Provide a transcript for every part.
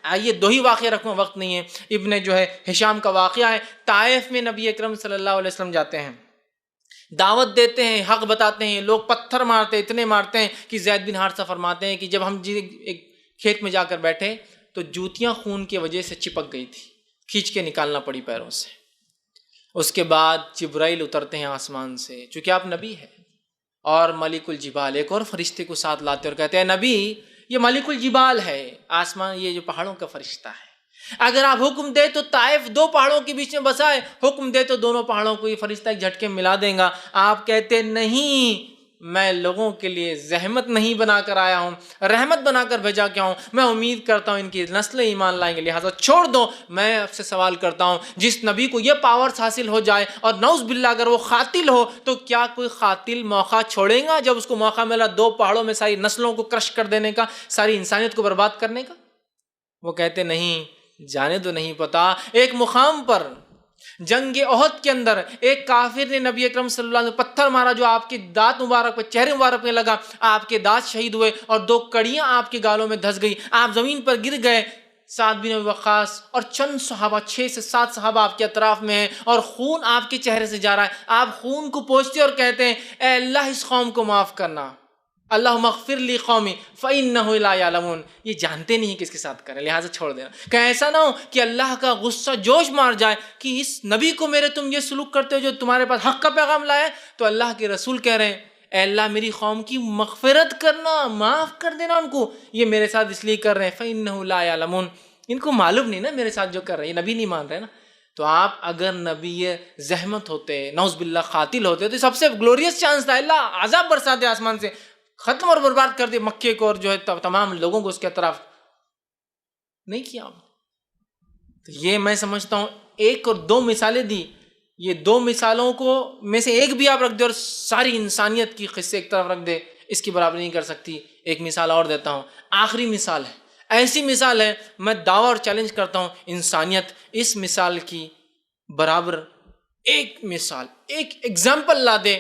آئیے دو ہی واقعہ رکھوں، وقت نہیں ہے، ابن جو ہے ہشام کا واقعہ ہے۔ طائف میں نبی اکرم صلی اللہ علیہ وسلم جاتے ہیں، دعوت دیتے ہیں، حق بتاتے ہیں، لوگ پتھر مارتے، اتنے مارتے ہیں کہ زید بن حارثہ فرماتے ہیں کہ جب ہم ایک کھیت میں جا کر بیٹھے تو جوتیاں خون کی وجہ سے چپک گئی تھی، کھینچ کے نکالنا پڑی پیروں سے۔ اس کے بعد جبرائیل اترتے ہیں آسمان سے، چونکہ آپ نبی ہیں، اور ملک الجبال ایک اور فرشتے کو ساتھ لاتے اور کہتے ہیں نبی یہ ملک الجبال ہے، آسمان یہ جو پہاڑوں کا فرشتہ ہے، اگر آپ حکم دے تو طائف دو پہاڑوں کے بیچ میں بسا ہے، حکم دے تو دونوں پہاڑوں کو یہ فرشتہ ایک جھٹکے میں ملا دے گا۔ آپ کہتے نہیں، میں لوگوں کے لیے زحمت نہیں بنا کر آیا ہوں، رحمت بنا کر بھیجا کیا ہوں، میں امید کرتا ہوں ان کی نسلیں ایمان لائیں گے، لہٰذا چھوڑ دو۔ میں آپ سے سوال کرتا ہوں، جس نبی کو یہ پاورز حاصل ہو جائے اور نعوذ باللہ اگر وہ قاتل ہو تو کیا کوئی قاتل موقع چھوڑے گا جب اس کو موقع ملا دو پہاڑوں میں ساری نسلوں کو کرش کر دینے کا، ساری انسانیت کو برباد کرنے کا؟ وہ کہتے نہیں، جانے تو نہیں پتا۔ ایک مقام پر جنگ احد کے اندر ایک کافر نے نبی اکرم صلی اللہ علیہ وسلم پتھر مارا جو آپ کے دانت مبارک پہ، چہرے مبارک پہ لگا، آپ کے دانت شہید ہوئے اور دو کڑیاں آپ کے گالوں میں دھس گئی، آپ زمین پر گر گئے۔ سعد بن ابی وقاص اور چند صحابہ، 6 سے 7 صحابہ آپ کے اطراف میں ہیں اور خون آپ کے چہرے سے جا رہا ہے، آپ خون کو پوچھتے اور کہتے ہیں اے اللہ اس قوم کو معاف کرنا، اللہم اغفر لی قومی فإنہ لا یعلمون، یہ جانتے نہیں کس کے ساتھ کریں، لہٰذا چھوڑ دینا۔ کہ ایسا نہ ہو کہ اللہ کا غصہ جوش مار جائے کہ اس نبی کو میرے تم یہ سلوک کرتے ہو جو تمہارے پاس حق کا پیغام لائے، تو اللہ کے رسول کہہ رہے ہیں اے اللہ میری قوم کی مغفرت کرنا، معاف کر دینا ان کو، یہ میرے ساتھ اس لیے کر رہے ہیں فإنہ لا یعلمون، ان کو معلوم نہیں نا میرے ساتھ جو کر رہے ہیں، یہ نبی نہیں مان رہے نا۔ تو آپ اگر نبی زحمت ہوتے، نعوذ باللہ قاتل ہوتے، تو سب سے گلوریس چانس تھا اللہ عذاب برسا دے آسمان سے، ختم اور برباد کر دے مکے کو اور جو ہے تمام لوگوں کو اس کے اطراف، نہیں کیا۔ تو یہ میں سمجھتا ہوں ایک اور دو مثالیں دی، یہ دو مثالوں کو میں سے ایک بھی آپ رکھ دے اور ساری انسانیت کی قصے ایک طرف رکھ دے، اس کی برابری نہیں کر سکتی۔ ایک مثال اور دیتا ہوں، آخری مثال ہے، ایسی مثال ہے میں دعویٰ اور چیلنج کرتا ہوں انسانیت اس مثال کی برابر ایک مثال، ایک ایگزامپل لا دے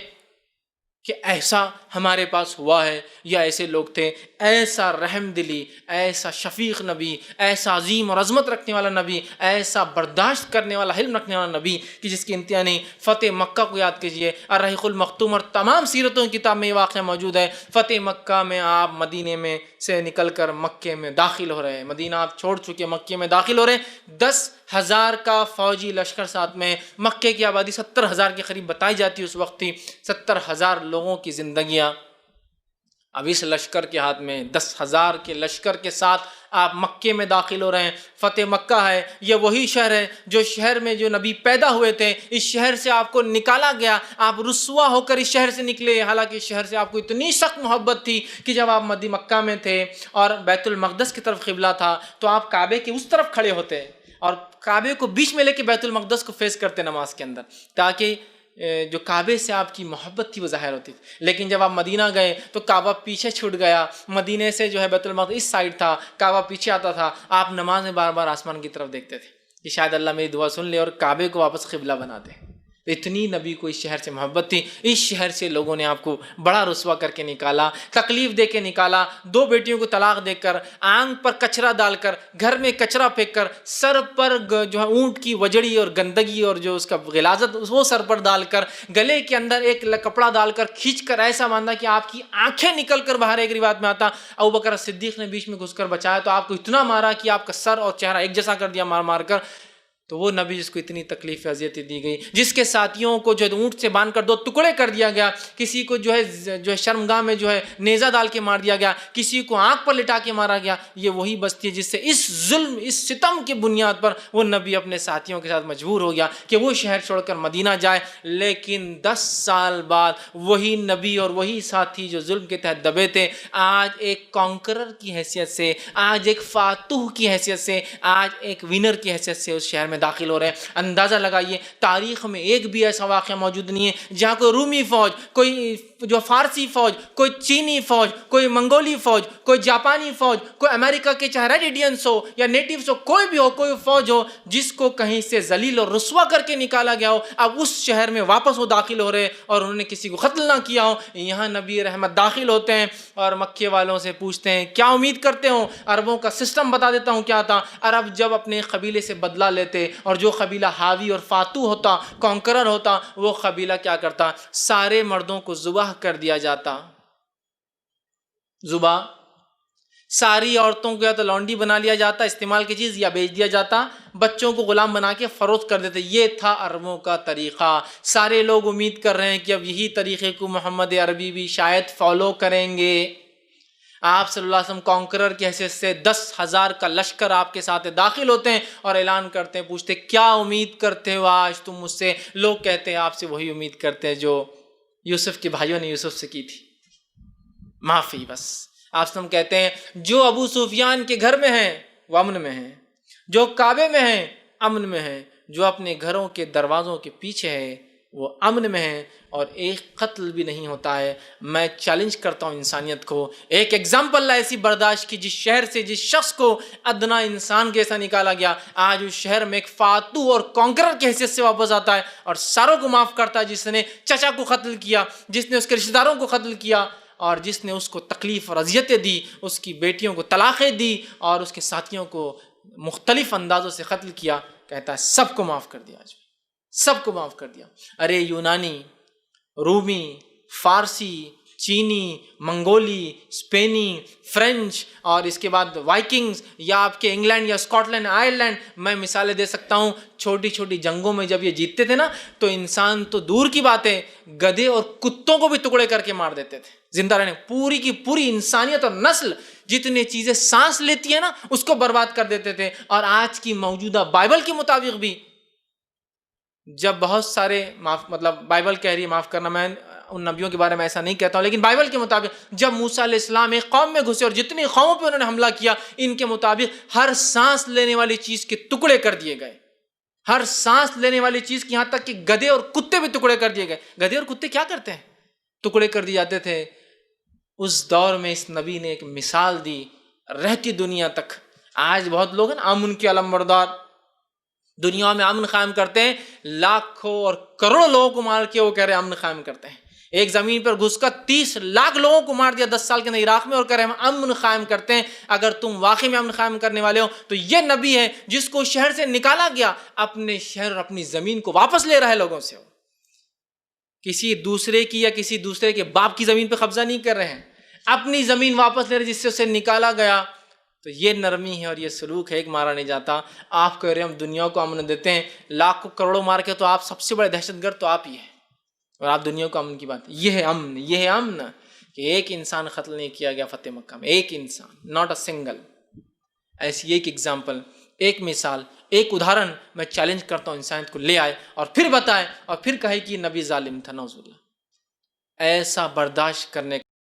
کہ ایسا ہمارے پاس ہوا ہے یا ایسے لوگ تھے، ایسا رحم دلی، ایسا شفیق نبی، ایسا عظیم اور عظمت رکھنے والا نبی، ایسا برداشت کرنے والا، حلم رکھنے والا نبی کہ جس کی انتہا نہیں۔ فتح مکہ کو یاد کیجئے، الرحیق المختوم اور تمام سیرتوں کی کتاب میں یہ واقعہ موجود ہے۔ فتح مکہ میں آپ مدینے میں سے نکل کر مکے میں داخل ہو رہے ہیں، مدینہ آپ چھوڑ چکے مکے میں داخل ہو رہے ہیں، 10,000 کا فوجی لشکر ساتھ میں، مکے کی آبادی 70,000 کے قریب بتائی جاتی اس وقت تھی، 70,000 لوگوں کی زندگیاں اب اس لشکر کے ہاتھ میں، 10,000 کے لشکر کے ساتھ آپ مکے میں داخل ہو رہے ہیں۔ فتح مکہ ہے، یہ وہی شہر ہے جو شہر میں جو نبی پیدا ہوئے تھے، اس شہر سے آپ کو نکالا گیا، آپ رسوا ہو کر اس شہر سے نکلے، حالانکہ اس شہر سے آپ کو اتنی سخت محبت تھی کہ جب آپ مکہ میں تھے اور بیت المقدس کی طرف قبلہ تھا تو آپ کعبے کے اس طرف کھڑے ہوتے اور کعبے کو بیچ میں لے کے بیت المقدس کو فیس کرتے نماز کے اندر، تاکہ جو کعبے سے آپ کی محبت تھی وہ ظاہر ہوتی تھی۔ لیکن جب آپ مدینہ گئے تو کعبہ پیچھے چھوٹ گیا، مدینے سے جو ہے بیت المقدس اس سائیڈ تھا، کعبہ پیچھے آتا تھا، آپ نماز میں بار بار آسمان کی طرف دیکھتے تھے کہ شاید اللہ میری دعا سن لے اور کعبے کو واپس قبلہ بنا دے۔ اتنی نبی کو اس شہر سے محبت تھی، اس شہر سے لوگوں نے آپ کو بڑا رسوا کر کے نکالا، تکلیف دے کے نکالا، 2 بیٹیوں کو طلاق دے کر، آنکھ پر کچرا ڈال کر، گھر میں کچرا پھینک کر، سر پر جو ہے اونٹ کی وجڑی اور گندگی اور جو اس کا غلاظت وہ سر پر ڈال کر، گلے کے اندر ایک کپڑا ڈال کر کھینچ کر ایسا باندھا کہ آپ کی آنکھیں نکل کر باہر، ایک روایت میں آتا ابوبکر صدیق نے بیچ میں گھس کر بچایا تو آپ کو اتنا مارا کہ آپ کا سر اور چہرہ ایک جیسا کر دیا مار مار کر۔ تو وہ نبی جس کو اتنی تکلیف اذیتیں دی گئی، جس کے ساتھیوں کو جو ہے اونٹ سے باندھ کر 2 ٹکڑے کر دیا گیا، کسی کو جو ہے شرمگاہ میں جو ہے نیزہ ڈال کے مار دیا گیا، کسی کو آنکھ پر لٹا کے مارا گیا، یہ وہی بستی ہے جس سے اس ظلم، اس ستم کی بنیاد پر وہ نبی اپنے ساتھیوں کے ساتھ مجبور ہو گیا کہ وہ شہر چھوڑ کر مدینہ جائے۔ لیکن 10 سال بعد وہی نبی اور وہی ساتھی جو ظلم کے تحت دبے تھے، آج ایک کانکرر کی حیثیت سے، آج ایک فاتح کی حیثیت سے، آج ایک ونر کی حیثیت سے اس شہر میں میں داخل ہو رہے ہیں۔ اندازہ لگائیے تاریخ میں ایک بھی ایسا واقعہ موجود نہیں ہے جہاں کوئی رومی فوج، کوئی جو فارسی فوج، کوئی چینی فوج، کوئی منگولی فوج، کوئی جاپانی فوج، کوئی امریکہ کے چاہے ریڈ انڈینس ہو یا نیٹیوز ہو، کوئی بھی ہو، کوئی فوج ہو جس کو کہیں سے ذلیل اور رسوا کر کے نکالا گیا ہو، اب اس شہر میں واپس وہ داخل ہو رہے اور انہوں نے کسی کو قتل نہ کیا ہو۔ یہاں نبی رحمت داخل ہوتے ہیں اور مکے والوں سے پوچھتے ہیں کیا امید کرتے ہو؟ عربوں کا سسٹم بتا دیتا ہوں کیا تھا۔ عرب جب اپنے قبیلے سے بدلہ لیتے اور جو قبیلہ حاوی اور فاتو ہوتا، کانکرر ہوتا، وہ قبیلہ کیا کرتا؟ سارے مردوں کو ذبح کر دیا جاتا، ذبح، ساری عورتوں کو یا تو لونڈی بنا لیا جاتا، استعمال کی چیز، یا بیچ دیا جاتا، بچوں کو غلام بنا کے فروخت کر دیتے۔ یہ تھا عربوں کا طریقہ۔ سارے لوگ امید کر رہے ہیں کہ اب یہی طریقے کو محمد عربی بھی شاید فالو کریں گے۔ آپ صلی اللہ علیہ وسلم کانکرر کی حیثیت سے 10,000 کا لشکر آپ کے ساتھ داخل ہوتے ہیں اور اعلان کرتے ہیں، پوچھتے کیا امید کرتے ہو آج تم مجھ سے؟ لوگ کہتے ہیں آپ سے وہی امید کرتے ہیں جو یوسف کے بھائیوں نے یوسف سے کی تھی، معافی بس۔ آپ سے ہم کہتے ہیں جو ابو سفیان کے گھر میں ہیں وہ امن میں ہیں، جو کعبے میں ہیں امن میں ہیں، جو اپنے گھروں کے دروازوں کے پیچھے ہے وہ امن میں ہیں، اور ایک قتل بھی نہیں ہوتا ہے۔ میں چیلنج کرتا ہوں انسانیت کو، ایک ایگزامپل ایسی برداشت کی جس شہر سے جس شخص کو ادنا انسان کیسا نکالا گیا، آج اس شہر میں ایک فاتو اور کانکرر کی حیثیت سے واپس آتا ہے اور ساروں کو معاف کرتا ہے، جس نے چچا کو قتل کیا، جس نے اس کے رشتہ داروں کو قتل کیا، اور جس نے اس کو تکلیف اور اذیتیں دی، اس کی بیٹیوں کو طلاقیں دی اور اس کے ساتھیوں کو مختلف اندازوں سے قتل کیا، کہتا ہے سب کو معاف کر دیا، آج سب کو معاف کر دیا۔ ارے یونانی، رومی، فارسی، چینی، منگولی، اسپینی، فرینچ، اور اس کے بعد وائکنگز، یا آپ کے انگلینڈ یا اسکاٹ لینڈ، آئرلینڈ، میں مثالیں دے سکتا ہوں۔ چھوٹی چھوٹی جنگوں میں جب یہ جیتتے تھے نا تو انسان تو دور کی بات ہے، گدھے اور کتوں کو بھی ٹکڑے کر کے مار دیتے تھے زندہ رہنے۔ پوری کی پوری انسانیت اور نسل جتنی چیزیں سانس لیتی ہے نا اس کو برباد کر دیتے تھے۔ اور آج کی موجودہ بائبل کے مطابق بھی جب بہت سارے بائبل کہہ رہی ہے، معاف کرنا میں ان نبیوں کے بارے میں ایسا نہیں کہتا ہوں، لیکن بائبل کے مطابق جب موسیٰ علیہ السلام ایک قوم میں گھسے اور جتنی قوموں پہ انہوں نے حملہ کیا، ان کے مطابق ہر سانس لینے والی چیز کے ٹکڑے کر دیے گئے، ہر سانس لینے والی چیز کی، یہاں تک کہ گدھے اور کتے بھی ٹکڑے کر دیے گئے۔ گدھے اور کتے کیا کرتے ہیں؟ ٹکڑے کر دیے جاتے تھے۔ اس دور میں اس نبی نے ایک مثال دی رہتی دنیا تک۔ آج بہت لوگ ہیں امن کے علم بردار، دنیا میں امن قائم کرتے ہیں، لاکھوں اور کروڑوں لوگوں کو مار کے وہ کہہ رہے ہیں امن قائم کرتے ہیں۔ ایک زمین پر گھس کر 30 لاکھ لوگوں کو مار دیا 10 سال کے اندر عراق میں، اور کہہ رہے ہیں ہم امن قائم کرتے ہیں۔ اگر تم واقعی میں امن قائم کرنے والے ہو تو یہ نبی ہے جس کو شہر سے نکالا گیا، اپنے شہر اور اپنی زمین کو واپس لے رہا ہے لوگوں سے، کسی دوسرے کی یا کسی دوسرے کے باپ کی زمین پہ قبضہ نہیں کر رہے ہیں، اپنی زمین واپس لے رہے جس سے اسے نکالا گیا۔ تو یہ نرمی ہے اور یہ سلوک ہے، ایک مارا نہیں جاتا۔ آپ کہہ رہے ہیں ہم دنیا کو امن دیتے ہیں، لاکھوں کروڑوں مار کے تو آپ سب سے بڑے دہشت گرد تو آپ ہی ہیں، اور آپ دنیا کو امن کی بات۔ یہ ہے امن، یہ ہے امن کہ ایک انسان قتل نہیں کیا گیا فتح مکہ میں، ایک انسان، ناٹ اے سنگل۔ ایسی ایک ایگزامپل، ایک مثال، ایک ادھارن میں چیلنج کرتا ہوں انسانیت کو لے آئے اور پھر بتائے اور پھر کہے کہ نبی ظالم تھا، نعوذ باللہ۔ ایسا برداشت کرنے